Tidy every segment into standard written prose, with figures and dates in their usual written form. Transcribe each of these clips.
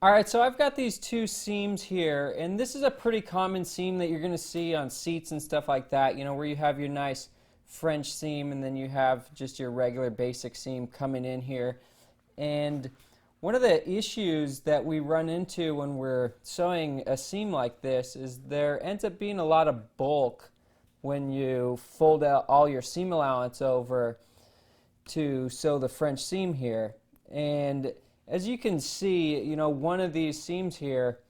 All right, so I've got these two seams here, and this is a pretty common seam that you're going to see on seats and stuff like that, you know, where you have your nice French seam and then you have just your regular basic seam coming in here. And one of the issues that we run into when we're sewing a seam like this is there ends up being a lot of bulk when you fold out all your seam allowance over to sew the French seam here. And as you can see, you know, one of these seams here,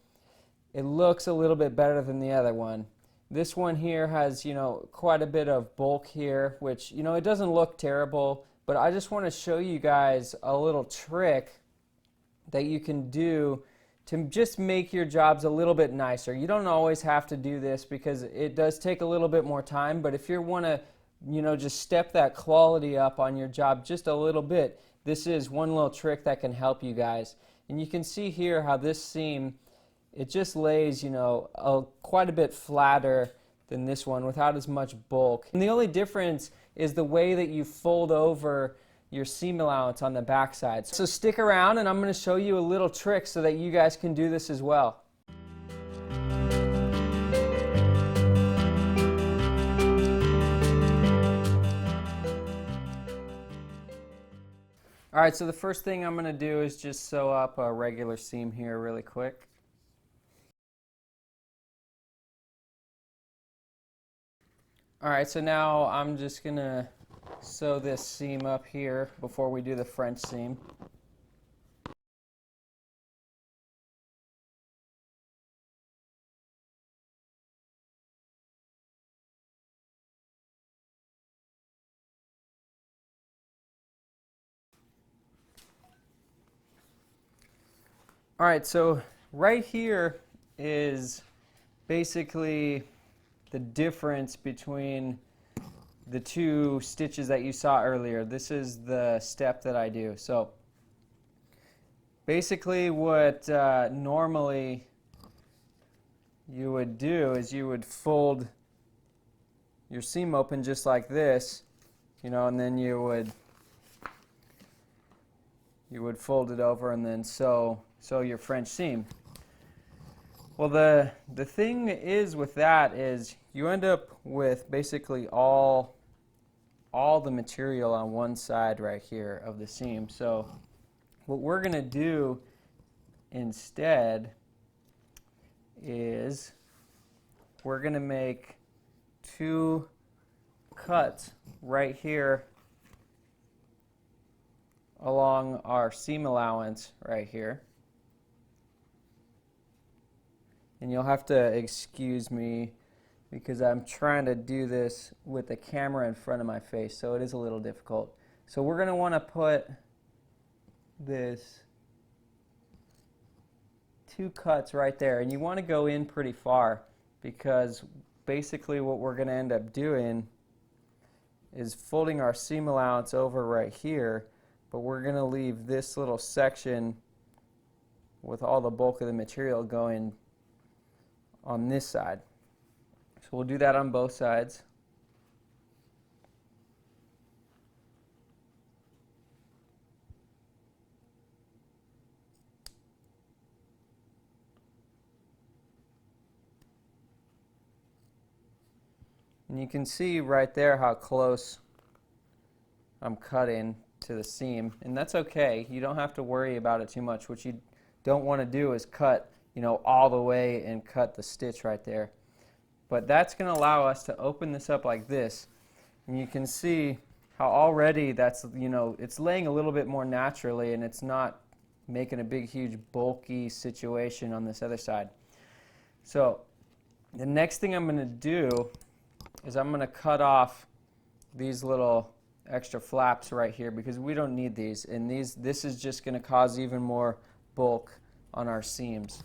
it looks a little bit better than the other one. This one here has, you know, quite a bit of bulk here, which, you know, it doesn't look terrible, but I just want to show you guys a little trick that you can do to just make your jobs a little bit nicer. You don't always have to do this because it does take a little bit more time, but if you want to, you know, just step that quality up on your job just a little bit, this is one little trick that can help you guys. And you can see here how this seam, it just lays, you know, quite a bit flatter than this one without as much bulk. And the only difference is the way that you fold over your seam allowance on the back side. So stick around and I'm going to show you a little trick so that you guys can do this as well. Alright, so the first thing I'm going to do is just sew up a regular seam here really quick. Alright, so now I'm just going to sew this seam up here before we do the French seam. Alright, so right here is basically the difference between the two stitches that you saw earlier. This is the step that I do. So basically what normally you would do is you would fold your seam open just like this, you know, and then you would fold it over and then sew your French seam. Well, the thing is with that is you end up with basically all the material on one side right here of the seam. So what we're going to do instead is we're going to make two cuts right here along our seam allowance right here. And you'll have to excuse me because I'm trying to do this with the camera in front of my face, so it is a little difficult. So we're going to want to put this two cuts right there, and you want to go in pretty far because basically what we're going to end up doing is folding our seam allowance over right here, but we're going to leave this little section with all the bulk of the material going on this side. So we'll do that on both sides. And you can see right there how close I'm cutting to the seam, and that's okay. You don't have to worry about it too much. What you don't want to do is cut, you know, all the way and cut the stitch right there. But that's going to allow us to open this up like this, and you can see how already that's, you know, it's laying a little bit more naturally and it's not making a big huge bulky situation on this other side. So the next thing I'm going to do is I'm going to cut off these little extra flaps right here because we don't need these, and this is just going to cause even more bulk on our seams.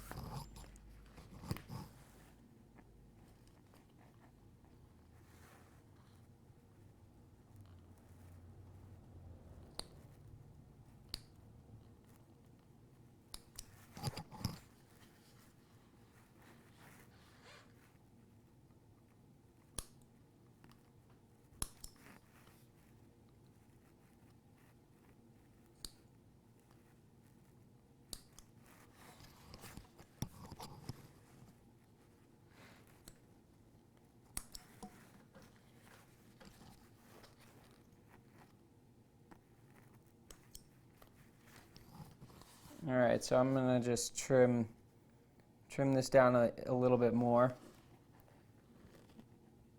All right, so I'm gonna just trim this down a little bit more.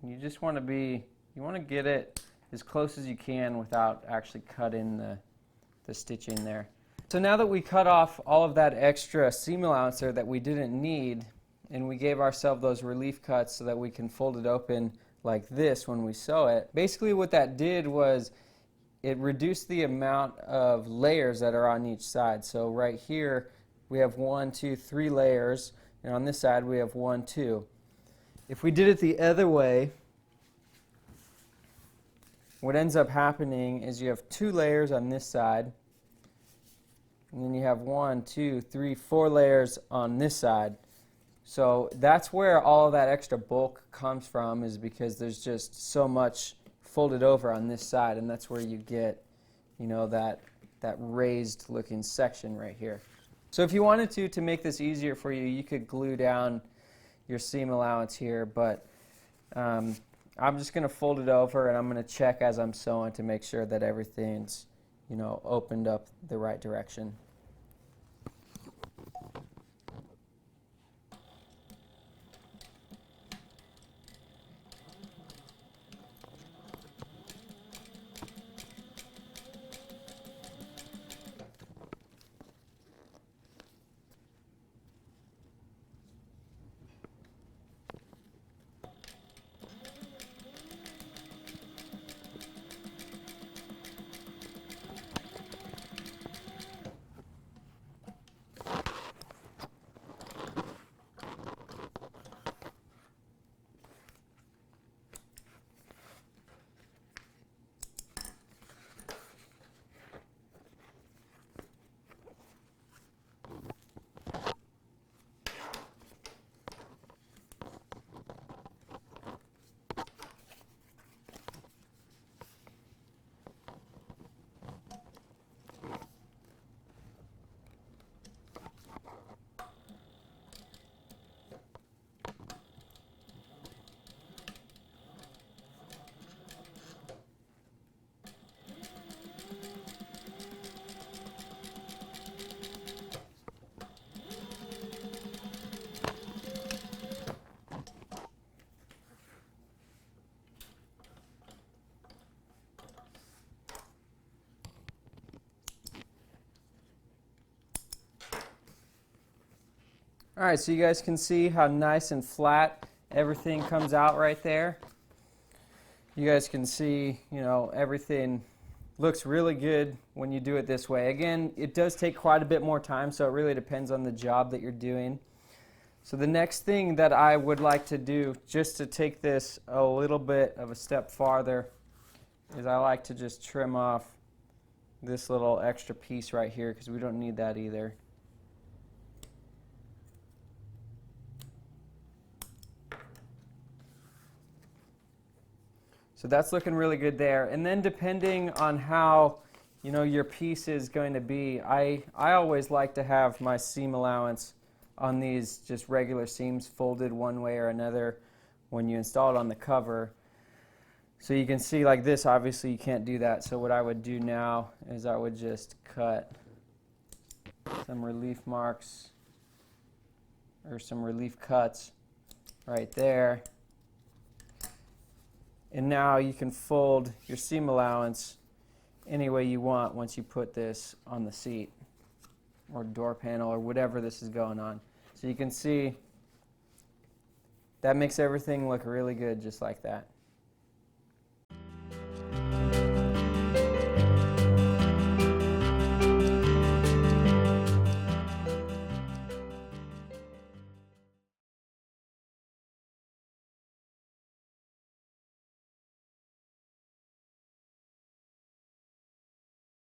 You just want to get it as close as you can without actually cutting the stitching there. So now that we cut off all of that extra seam allowance there that we didn't need, and we gave ourselves those relief cuts so that we can fold it open like this when we sew it, basically what that did was it reduced the amount of layers that are on each side. So right here we have 1, 2, 3 layers, and on this side we have 1, 2. If we did it the other way, what ends up happening is you have 2 layers on this side, and then you have 1, 2, 3, 4 layers on this side. So that's where all of that extra bulk comes from, is because there's just so much folded over on this side, and that's where you get, you know, that raised looking section right here. So if you wanted to make this easier for you, you could glue down your seam allowance here, but I'm just going to fold it over, and I'm going to check as I'm sewing to make sure that everything's, you know, opened up the right direction. All right, so you guys can see how nice and flat everything comes out right there. You guys can see, you know, everything looks really good when you do it this way. Again, it does take quite a bit more time, so it really depends on the job that you're doing. So the next thing that I would like to do, just to take this a little bit of a step farther, is I like to just trim off this little extra piece right here, because we don't need that either. So that's looking really good there. And then depending on how, you know, your piece is going to be, I always like to have my seam allowance on these just regular seams folded one way or another when you install it on the cover. So you can see like this, obviously you can't do that. So what I would do now is I would just cut some relief marks or some relief cuts right there. And now you can fold your seam allowance any way you want once you put this on the seat or door panel or whatever this is going on. So you can see that makes everything look really good just like that.